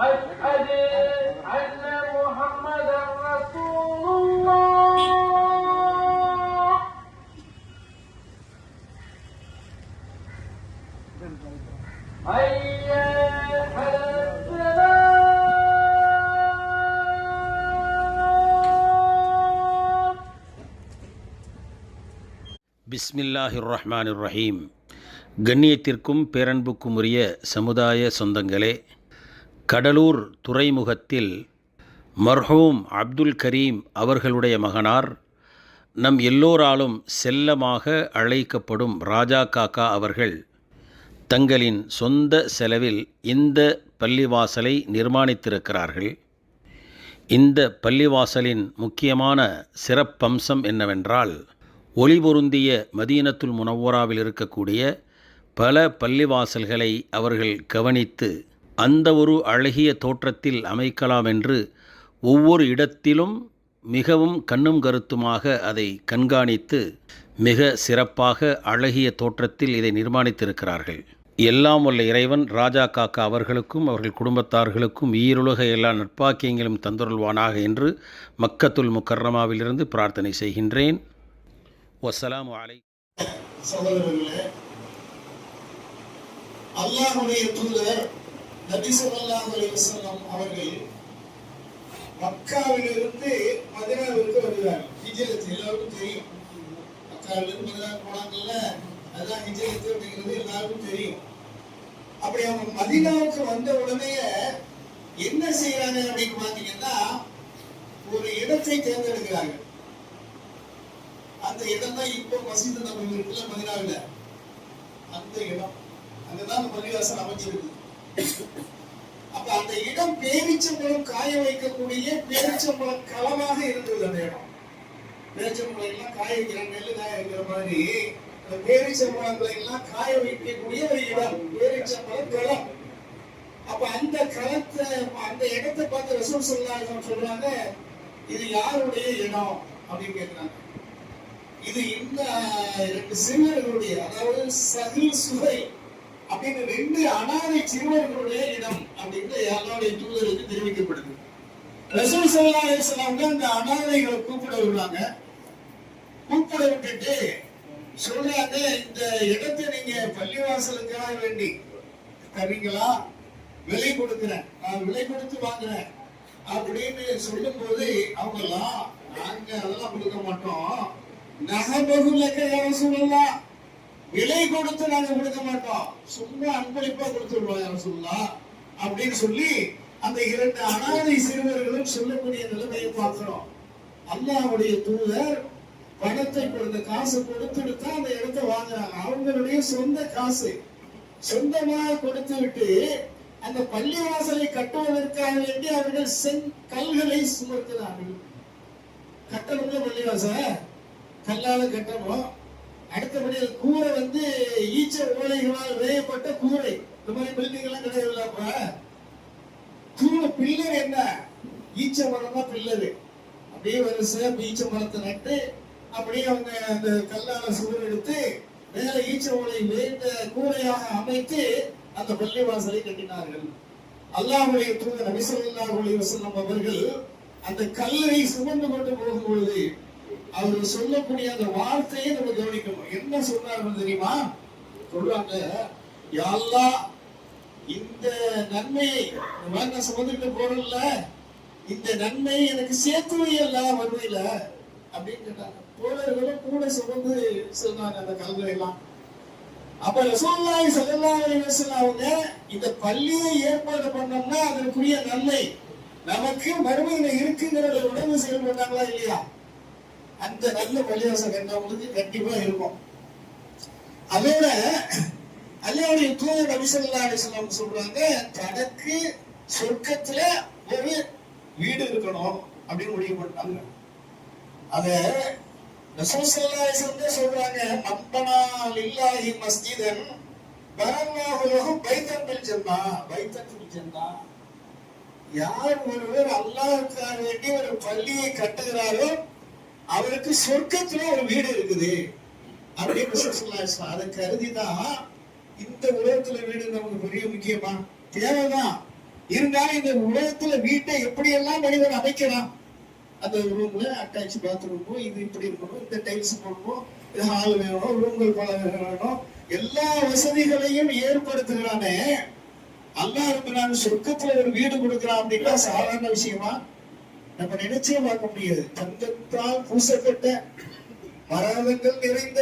أشهد أن محمدا رسول الله. حي على الصلاة. பிஸ்மில்லாஹிர் ரஹ்மானிர் ரஹீம். கண்ணியத்திற்கும் பேரன்புக்கும் உரிய சமுதாய சொந்தங்களே, கடலூர் துறைமுகத்தில் மர்ஹூம் அப்துல் கரீம் அவர்களுடைய மகனார், நம் எல்லோராலும் செல்லமாக அழைக்கப்படும் ராஜா காக்கா அவர்கள் தங்களின் சொந்த செலவில் இந்த பள்ளிவாசலை நிர்மாணித்திருக்கிறார்கள். இந்த பள்ளிவாசலின் முக்கியமான சிறப்பம்சம் என்னவென்றால், ஒளி பொருந்திய மதீனத்துல் முனவ்வராவில் இருக்கக்கூடிய பல பள்ளிவாசல்களை அவர்கள் கவனித்து அந்த ஒரு அழகிய தோற்றத்தில் அமைக்கலாம் என்று ஒவ்வொரு இடத்திலும் மிகவும் கண்ணும் கருத்துமாக அதை கண்காணித்து மிக சிறப்பாக அழகிய தோற்றத்தில் இதை நிர்மாணித்திருக்கிறார்கள். எல்லாம் வல்ல இறைவன் ராஜா காக்கா அவர்களுக்கும் அவர்கள் குடும்பத்தார்களுக்கும் ஈருலக எல்லா நட்பாக்கியங்களும் தந்தருள்வானாக என்று மக்கத்துல் முக்கர்ரமாவிலிருந்து பிரார்த்தனை செய்கின்றேன். வஸ்ஸலாமு அலைக்கும். சகோதரர்களே, அல்லாஹ்வுடைய தூதர் நபி ஸல்லல்லாஹு அலைஹி வஸல்லம் அவர்கள் மக்காவிலிருந்து மதீனாவிற்கு வருகிறார். ஹிஜ்ரத் எல்லாருக்கும் தெரியும். மக்காவிலிருந்து மதீனா போனாங்கல்ல, அதுதான் ஹிஜ்ரத் அப்படிங்கிறது எல்லாருக்கும் தெரியும். அப்படி அவங்க மதீனாவுக்கு வந்த உடனே என்ன செய்யறாங்க அப்படின்னு பாத்தீங்கன்னா, ஒரு இடத்தை தேர்ந்தெடுக்கிறாங்க. அந்த இடம் தான் இப்போ மஸ்ஜித் நபவி இருக்குல்ல மதீனாவுல, அந்த இடம் அங்கதான் அந்த பள்ளிவாசல் அமைஞ்சிருக்கு. அப்ப அந்த இடம் பேரிச்சம்பழம் காய வைக்கக்கூடிய பேரிச்சம்பழம் களமாக இருந்தது. அந்த இடம் பேரிச்சம்பழம் எல்லாம் காய வைக்கிற நெல்லு காய வைக்கிற மாதிரி பேரிச்சம்பழங்களை எல்லாம் காய வைக்கக்கூடிய ஒரு இடம் பேரிச்சம்பழம் களம். அப்ப அந்த களத்தை அந்த இடத்தை பார்த்து ரசூல் ஸல்லல்லாஹு அலைஹி வஸல்லம் சொல்றாங்க, இது யாருடைய இடம் அப்படின்னு கேட்கிறாங்க. இது இந்த ரெண்டு சிறுவர்களுடைய, அதாவது சஹீல் சுஹை அப்படின்னு ரெண்டு அனாதை சிறுவர்களுடைய இடம் அப்படின்னு அல்லாஹ்வுடைய தூதருக்கு தெரிவிக்கப்படுது. ரசூல் ஸல்லல்லாஹு அலைஹி வஸல்லம் அந்த அனாதைகளை கூப்பிட விடுறாங்க. கூப்பிட விட்டுட்டு சொல்றாங்க, இந்த இடத்தை நீங்க பள்ளிவாசலுக்காக வேண்டி தரீங்களா? விலை கொடுக்கிறேன், நான் விலை கொடுத்து வாங்குறேன் அப்படின்னு சொல்லும் போது அவங்கெல்லாம், நாங்க அதெல்லாம் கொடுக்க மாட்டோம், நகபகுலக்க யா ரசூலல்லாஹ், விலை கொடுத்து நாங்க கொடுக்க மாட்டோம், சும்மா அன்பளிப்பா கொடுத்துருவோம் யா ரசூலல்லாஹ் அப்படின்னு சொல்லி அந்த இரண்டு அனாதை சிறுவர்களும் சொல்லக்கூடிய நிலைமையை பார்க்கிறோம். அல்லாஹ்வுடைய தூதர் பணத்தை கொடுத்த காசு கொடுத்துட்டு அந்த இடத்தை வாங்குறாங்க. அவங்களுடைய சொந்த காசு சொந்தமாக கொடுத்து விட்டு அந்த பள்ளிவாசலை கட்டுவதற்காக வேண்டி அவர்கள் கல்களை சுமக்கிறார்கள். கட்டணும்ல பள்ளிவாசல் கல்லால கட்டணும். அடுத்தபடி கூரை ஈச்ச ஓலைகளால் வேயப்பட்ட கூரை. இந்த மாதிரி பில்டிங் எல்லாம் கிடையாது. அப்ப கூரை பில்லர் என்ன, ஈச்ச மரம் தான் பில்லரு. அப்படியே வரிசை ஈச்ச மரத்தை நட்டு அப்படியே அவங்க அந்த கல்லால சுவர் எடுத்து மேல ஈச்ச ஓலை வேந்த கூரையாக அமைத்து அந்த பள்ளிவாசலை கட்டினார்கள். அல்லாஹ்வுடைய தூதர் நபி ஸல்லல்லாஹு அலைஹி வஸல்லம் அவர்கள் அந்த கல்லை சுமந்து கொண்டு போகும்பொழுது அவர் சொல்லக்கூடிய அந்த வார்த்தையை நம்ம கவனிக்கணும். என்ன சொன்னார்கள் தெரியுமா? சொல்றாங்க, யா அல்லாஹ், இந்த நன்மையை நான் சுமந்துட்டு போறேன்ல, இந்த நன்மையை எனக்கு சேர்த்து வையல்ல வருவையில அப்படின்னு கேட்டாங்க. தோழர்களும் கூட சுமந்து சொன்னாங்க அந்த கல்களை எல்லாம். அப்ப ரசூலுல்லாஹி ஸல்லல்லாஹு அலைஹி வஸல்லம் அவங்க இந்த பள்ளியை ஏற்பாடு பண்ணோம்னா அதற்குரிய நன்மை நமக்கு மறுமையில இருக்குங்கிறத உணர்வு செயல்பட்டாங்களா இல்லையா? அந்த நல்ல பள்ளிவாசல் கண்டவங்களுக்கு கண்டிப்பா இருக்கும். அதோட அல்லாஹ்வுடைய தூதர் நபி ஸல்லல்லாஹு அலைஹி வஸல்லம் சொல்றாங்க, தனக்கு சொர்க்கத்துல ஒரு வீடு இருக்கணும் அப்படின்னு முடிவு பண்ணாங்க. அத ரசூல் ஸல்லல்லாஹு அலைஹி வஸல்லம் சொல்றாங்க, மன்பனா லில்லாஹி மஸ்ஜிதன் பனல்லாஹு லஹு பைத்தன் பில் ஜன்னா, பைத்தன் பில் ஜன்னா. யார் ஒருவர் அல்லாஹ்வுக்காக வேண்டி ஒரு பள்ளியை கட்டுகிறாரோ அவருக்கு சொர்க்கத்துல ஒரு வீடு இருக்குது அப்படின்னு சொல்லலாம். அதை கருதிதான் இந்த உலகத்துல வீடு நமக்கு பெரிய முக்கியமா தேவைதான். இருந்தாலும் இந்த உலகத்துல வீட்டை எப்படியெல்லாம் மனிதன் அமைக்கலாம். அந்த ரூம்ல அட்டாச் பாத்ரூம், இது இப்படி இருக்கணும், இந்த டைல்ஸ் போடணும், இது ஹால் வேணும், ரூம்கள் பல வேணும், எல்லா வசதிகளையும் ஏற்படுத்துகிறானே. அல்லாஹ் ரப்பல் சொர்க்கத்துல ஒரு வீடு கொடுக்கிறான் அப்படின்னா சாதாரண விஷயமா? நம்ம நினைச்சே பார்க்க முடியாது. தங்கத்தால் பூசப்பட்ட மரங்கள் நிறைந்த